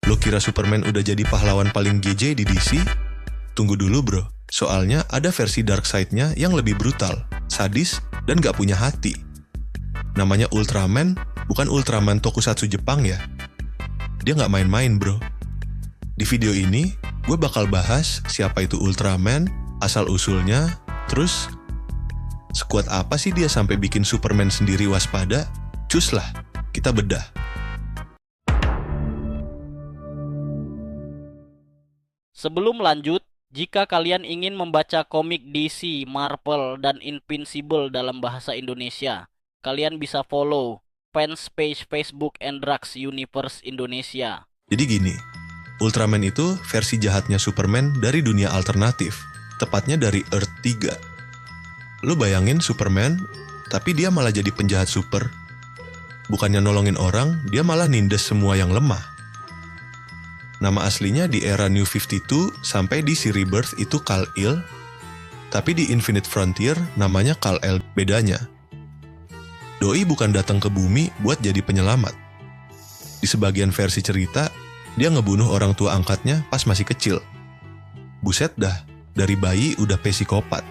Lo kira Superman udah jadi pahlawan paling GJ di DC? Tunggu dulu bro, soalnya ada versi Darkseid-nya yang lebih brutal, sadis, dan gak punya hati. Namanya Ultraman, bukan Ultraman tokusatsu Jepang ya. Dia gak main-main bro. Di video ini, gue bakal bahas siapa itu Ultraman, asal-usulnya, terus sekuat apa sih dia sampai bikin Superman sendiri waspada? Cus lah, kita bedah. Sebelum lanjut, jika kalian ingin membaca komik DC, Marvel, dan Invincible dalam bahasa Indonesia, kalian bisa follow fans page Facebook Andrax Universe Indonesia. Jadi gini, Ultraman itu versi jahatnya Superman dari dunia alternatif, tepatnya dari Earth 3. Lu bayangin Superman, tapi dia malah jadi penjahat super. Bukannya nolongin orang, dia malah nindes semua yang lemah. Nama aslinya di era New 52 sampai di si Rebirth itu Kal-El, tapi di Infinite Frontier namanya Kal-El bedanya. Doi bukan datang ke bumi buat jadi penyelamat. Di sebagian versi cerita, dia ngebunuh orang tua angkatnya pas masih kecil. Buset dah, dari bayi udah psikopat.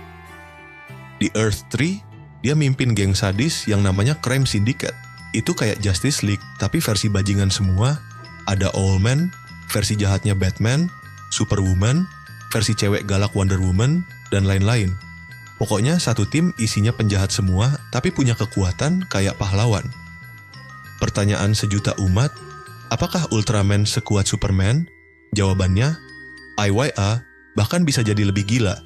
Di Earth 3, dia mimpin geng sadis yang namanya Crime Syndicate. Itu kayak Justice League, tapi versi bajingan semua. Ada Owlman, versi jahatnya Batman, Superwoman, versi cewek galak Wonder Woman, dan lain-lain. Pokoknya satu tim isinya penjahat semua, tapi punya kekuatan kayak pahlawan. Pertanyaan sejuta umat, apakah Ultraman sekuat Superman? Jawabannya, IYA, bahkan bisa jadi lebih gila.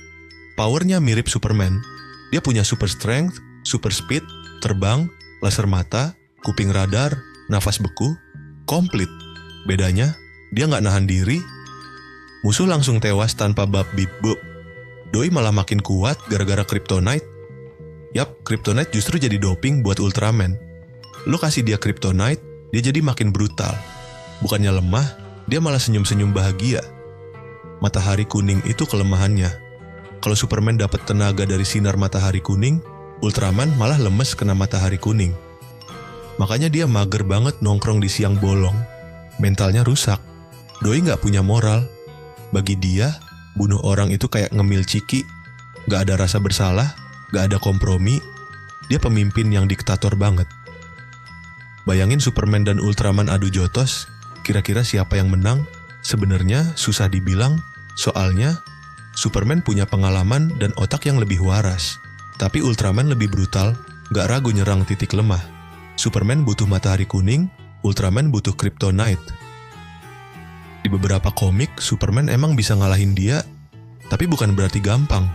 Powernya mirip Superman. Dia punya super strength, super speed, terbang, laser mata, kuping radar, nafas beku, komplit. Bedanya, dia nggak nahan diri, musuh langsung tewas tanpa bab bip bup. Doi malah makin kuat gara-gara Kryptonite. Yap, Kryptonite justru jadi doping buat Ultraman. Lo kasih dia Kryptonite, dia jadi makin brutal. Bukannya lemah, dia malah senyum-senyum bahagia. Matahari kuning itu kelemahannya. Kalau Superman dapat tenaga dari sinar matahari kuning, Ultraman malah lemes kena matahari kuning. Makanya dia mager banget nongkrong di siang bolong. Mentalnya rusak. Doi nggak punya moral. Bagi dia, bunuh orang itu kayak ngemil ciki. Nggak ada rasa bersalah, nggak ada kompromi. Dia pemimpin yang diktator banget. Bayangin Superman dan Ultraman adu jotos, kira-kira siapa yang menang? Sebenarnya susah dibilang, soalnya Superman punya pengalaman dan otak yang lebih waras. Tapi Ultraman lebih brutal, nggak ragu nyerang titik lemah. Superman butuh matahari kuning, Ultraman butuh Kryptonite. Di beberapa komik, Superman emang bisa ngalahin dia, tapi bukan berarti gampang.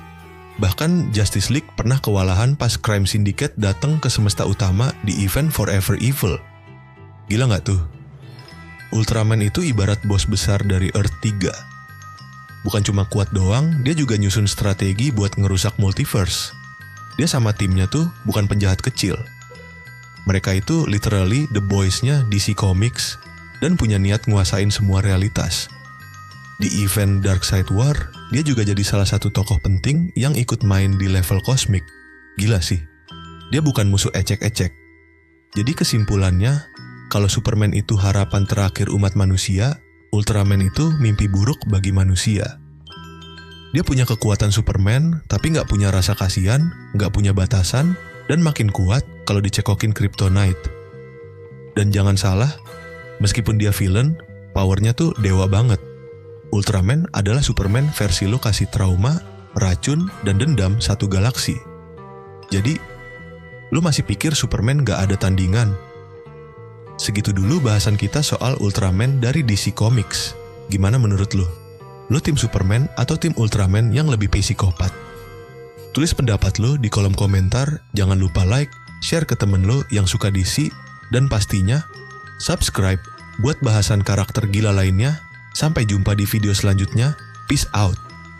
Bahkan Justice League pernah kewalahan pas Crime Syndicate datang ke semesta utama di event Forever Evil. Gila nggak tuh? Ultraman itu ibarat bos besar dari Earth 3. Bukan cuma kuat doang, dia juga nyusun strategi buat ngerusak multiverse. Dia sama timnya tuh bukan penjahat kecil. Mereka itu literally the boys-nya DC Comics dan punya niat nguasain semua realitas. Di event Darkseid War, dia juga jadi salah satu tokoh penting yang ikut main di level kosmik. Gila sih, dia bukan musuh ecek-ecek. Jadi kesimpulannya, kalau Superman itu harapan terakhir umat manusia, Ultraman itu mimpi buruk bagi manusia. Dia punya kekuatan Superman, tapi nggak punya rasa kasihan, nggak punya batasan, dan makin kuat kalau dicekokin Kryptonite. Dan jangan salah, meskipun dia villain, powernya tuh dewa banget. Ultraman adalah Superman versi lo kasih trauma, racun, dan dendam satu galaksi. Jadi, lo masih pikir Superman gak ada tandingan? Segitu dulu bahasan kita soal Ultraman dari DC Comics. Gimana menurut lo? Lo tim Superman atau tim Ultraman yang lebih psikopat? Tulis pendapat lo di kolom komentar, jangan lupa like, share ke temen lo yang suka DC, dan pastinya subscribe buat bahasan karakter gila lainnya. Sampai jumpa di video selanjutnya. Peace out.